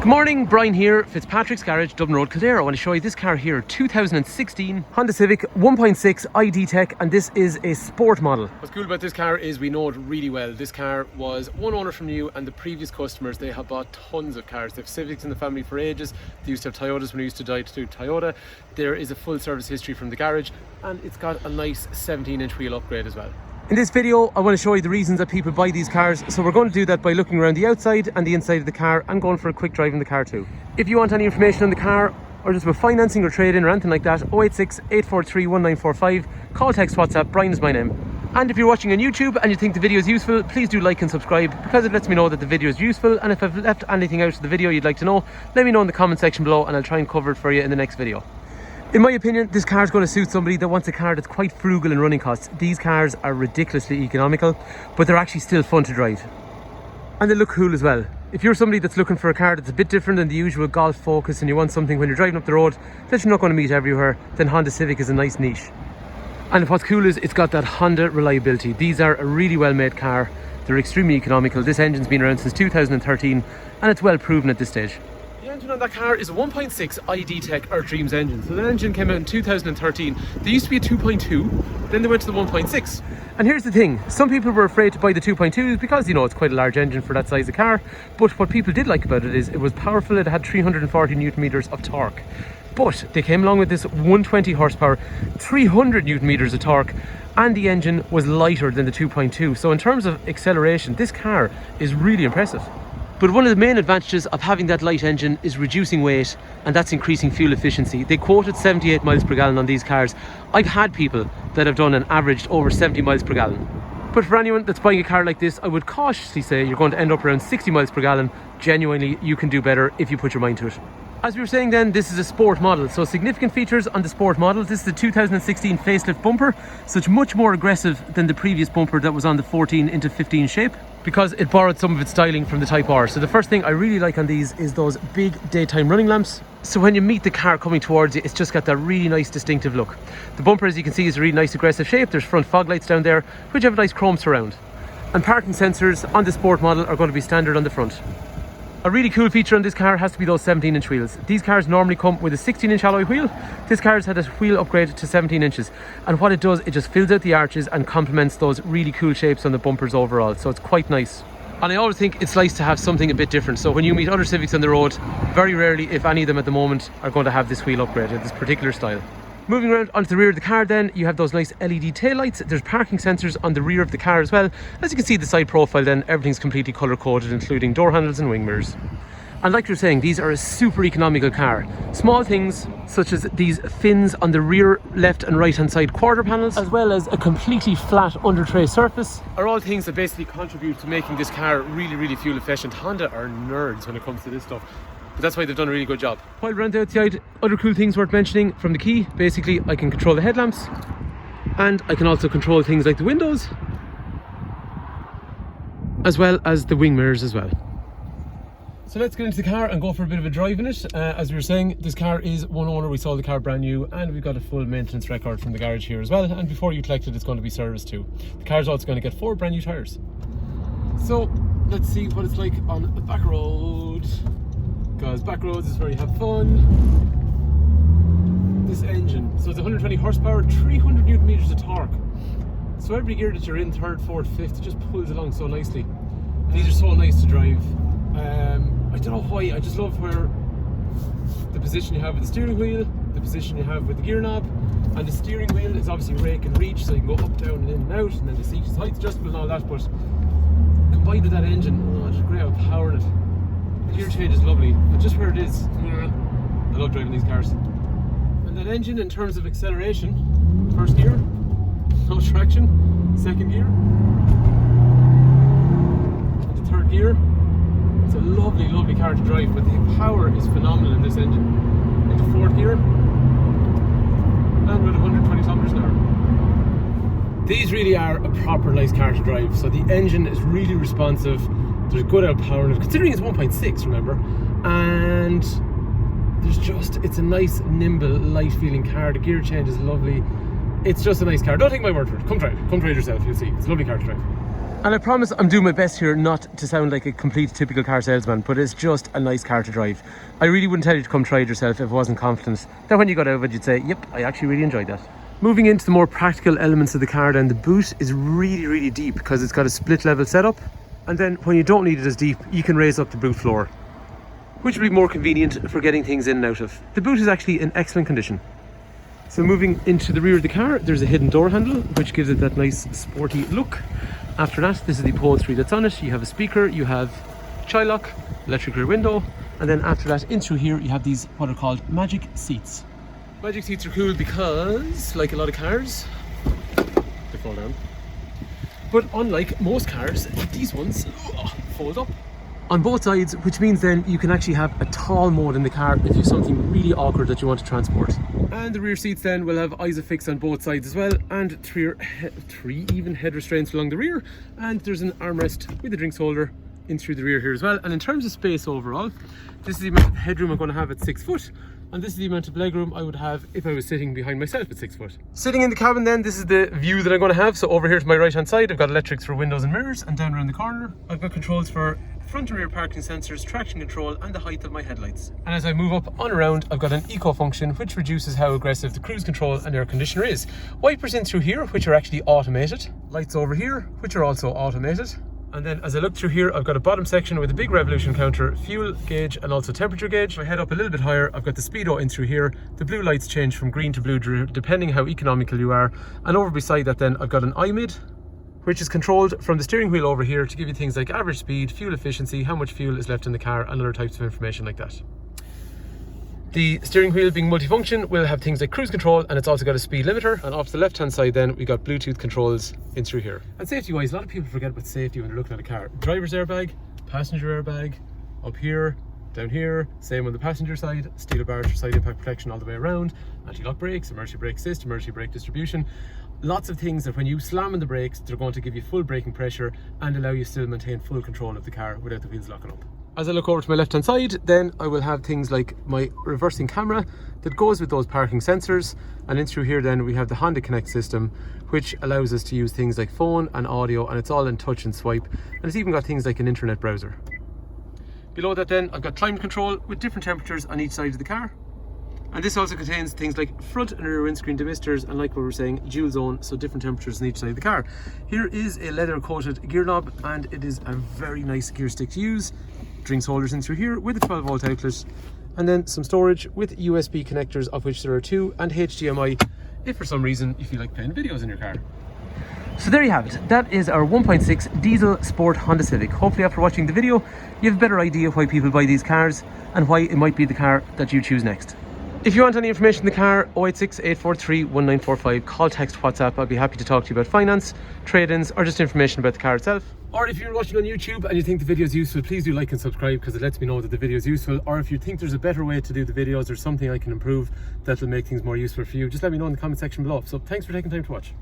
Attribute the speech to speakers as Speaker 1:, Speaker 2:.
Speaker 1: Good morning, Brian here, Fitzpatrick's Garage, Dublin Road, Kildare. I want to show you this car here, 2016 Honda Civic 1.6i-DTEC, and this is a sport model. What's cool about this car is we know it really well. This car was one owner from new, and the previous customers, they have bought tons of cars. They have Civics in the family for ages. They used to have Toyotas when we used to do Toyota. There is a full service history from the garage, and it's got a nice 17-inch wheel upgrade as well. In this video, I want to show you the reasons that people buy these cars. So we're going to do that by looking around the outside and the inside of the car and going for a quick drive in the car too. If you want any information on the car or just with financing or trade-in or anything like that, 086 843 1945, call, text, WhatsApp, Brian is my name. And if you're watching on YouTube and you think the video is useful, please do like and subscribe because it lets me know that the video is useful, and if I've left anything out of the video you'd like to know, let me know in the comment section below and I'll try and cover it for you in the next video. In my opinion, this car is going to suit somebody that wants a car that's quite frugal in running costs. These cars are ridiculously economical, but they're actually still fun to drive. And they look cool as well. If you're somebody that's looking for a car that's a bit different than the usual Golf Focus and you want something when you're driving up the road that you're not going to meet everywhere, then Honda Civic is a nice niche. And what's cool is it's got that Honda reliability. These are a really well made car. They're extremely economical. This engine's been around since 2013 and it's well proven at this stage. The engine on that car is a 1.6i-DTEC Earth Dreams engine. So the engine came out in 2013. There used to be a 2.2, then they went to the 1.6. And here's the thing, some people were afraid to buy the 2.2s because, you know, it's quite a large engine for that size of car. But what people did like about it is it was powerful. It had 340 newton meters of torque. But they came along with this 120 horsepower, 300 newton meters of torque, and the engine was lighter than the 2.2. So in terms of acceleration, this car is really impressive. But one of the main advantages of having that light engine is reducing weight, and that's increasing fuel efficiency. They quoted 78 miles per gallon on these cars. I've had people that have done and averaged over 70 miles per gallon. But for anyone that's buying a car like this, I would cautiously say you're going to end up around 60 miles per gallon. Genuinely, you can do better if you put your mind to it. As we were saying then, this is a sport model, so significant features on the sport model. This is the 2016 facelift bumper, so it's much more aggressive than the previous bumper that was on the 14 into 15 shape, because it borrowed some of its styling from the Type R. So the first thing I really like on these is those big daytime running lamps. So when you meet the car coming towards you, it's just got that really nice distinctive look. The bumper, as you can see, is a really nice aggressive shape. There's front fog lights down there, which have a nice chrome surround. And parking sensors on the sport model are going to be standard on the front. A really cool feature on this car has to be those 17-inch wheels. These cars normally come with a 16-inch alloy wheel. This car's had a wheel upgrade to 17 inches. And what it does, it just fills out the arches and complements those really cool shapes on the bumpers overall. So it's quite nice. And I always think it's nice to have something a bit different. So when you meet other Civics on the road, very rarely, if any of them at the moment, are going to have this wheel upgrade in this particular style. Moving around onto the rear of the car then, you have those nice LED taillights. There's parking sensors on the rear of the car as well. As you can see, the side profile then, everything's completely colour coded, including door handles and wing mirrors. And like you're saying, these are a super economical car. Small things such as these fins on the rear left and right hand side quarter panels, as well as a completely flat under tray surface, are all things that basically contribute to making this car really, really fuel efficient. Honda are nerds when it comes to this stuff. But that's why they've done a really good job. While we're on the outside, other cool things worth mentioning from the key. Basically, I can control the headlamps, and I can also control things like the windows, as well as the wing mirrors as well. So let's get into the car and go for a bit of a drive in it. As we were saying, this car is one owner. We sold the car brand new, and we've got a full maintenance record from the garage here as well. And before you collect it, it's going to be serviced too. The car's also going to get 4 brand new tyres. So let's see what it's like on the back road. Because back roads is where you have fun. This engine, so it's 120 horsepower, 300 newton meters of torque. So every gear that you're in, third, fourth, fifth, it just pulls along so nicely. These are so nice to drive. I don't know why, I just love where the position you have with the steering wheel, the position you have with the gear knob, and the steering wheel is obviously rake and reach, so you can go up, down, and in and out, and then the seat is height adjustable and all that. But combined with that engine, oh, it's great how power in it. The gear change is lovely, but just where it is, I love driving these cars. And that engine, in terms of acceleration, first gear, no traction, second gear, and the third gear. It's a lovely, lovely car to drive, but the power is phenomenal in this engine. Into fourth gear, and we're at 120 kilometers an hour. These really are a proper nice car to drive. So the engine is really responsive. There's good outpower in it, considering it's 1.6, remember, and it's a nice, nimble, light feeling car. The gear change is lovely. It's just a nice car. Don't take my word for it. Come try it yourself, you'll see. It's a lovely car to drive. And I promise I'm doing my best here not to sound like a complete typical car salesman, but it's just a nice car to drive. I really wouldn't tell you to come try it yourself if I wasn't confident that when you got out of it you'd say, yep, I actually really enjoyed that. Moving into the more practical elements of the car then, the boot is really deep because it's got a split level setup, and then when you don't need it as deep you can raise up the boot floor, which will be more convenient for getting things in and out of. The boot is actually in excellent condition. So moving into the rear of the car, there's a hidden door handle which gives it that nice sporty look. After that, this is the upholstery that's on it. You have a speaker, you have child lock, electric rear window, and then after that, in through here, you have these what are called magic seats. Magic seats are cool because, like a lot of cars, they fall down. But unlike most cars, these ones fold up on both sides, which means then you can actually have a tall mode in the car if you have something really awkward that you want to transport. And the rear seats then will have ISOFIX on both sides as well, and three even head restraints along the rear, and there's an armrest with a drinks holder in through the rear here as well. And in terms of space overall, this is the amount of headroom I'm going to have at 6 foot, and this is the amount of legroom I would have if I was sitting behind myself at 6 foot. Sitting in the cabin then, this is the view that I'm going to have. So over here to my right hand side, I've got electrics for windows and mirrors, and down around the corner I've got controls for front and rear parking sensors, traction control, and the height of my headlights. And as I move up on around, I've got an eco function which reduces how aggressive the cruise control and air conditioner is. Wipers in through here which are actually automated. Lights over here which are also automated. And then as I look through here, I've got a bottom section with a big revolution counter, fuel gauge, and also temperature gauge. If I head up a little bit higher, I've got the speedo in through here. The blue lights change from green to blue depending how economical you are. And over beside that then, I've got an iMid, which is controlled from the steering wheel over here to give you things like average speed, fuel efficiency, how much fuel is left in the car, and other types of information like that. The steering wheel, being multifunction, will have things like cruise control, and it's also got a speed limiter. And off to the left hand side then, we got Bluetooth controls in through here. And safety wise, a lot of people forget about safety when they're looking at a car. Driver's airbag, passenger airbag, up here, down here, same on the passenger side, steel bars for side impact protection all the way around, anti-lock brakes, emergency brake assist, emergency brake distribution. Lots of things that when you slam on the brakes, they're going to give you full braking pressure and allow you to still maintain full control of the car without the wheels locking up. As I look over to my left hand side, then I will have things like my reversing camera that goes with those parking sensors, and in through here then we have the Honda Connect system, which allows us to use things like phone and audio, and it's all in touch and swipe, and it's even got things like an internet browser. Below that then, I've got climate control with different temperatures on each side of the car. And this also contains things like front and rear windscreen demisters, and like what we were saying, dual zone, so different temperatures on each side of the car. Here is a leather coated gear knob, and it is a very nice gear stick to use. Drinks holders in through here with a 12 volt outlet, and then some storage with USB connectors, of which there are 2, and HDMI if for some reason you feel like playing videos in your car. So there you have it. That is our 1.6 diesel sport Honda Civic. Hopefully after watching the video you have a better idea why people buy these cars and why it might be the car that you choose next. If you want any information on the car, 086 843 1945, call, text, WhatsApp. I'll be happy to talk to you about finance, trade-ins, or just information about the car itself. Or if you're watching on YouTube and you think the video is useful, please do like and subscribe, because it lets me know that the video is useful. Or if you think there's a better way to do the videos or something I can improve that will make things more useful for you, just let me know in the comment section below. So thanks for taking time to watch.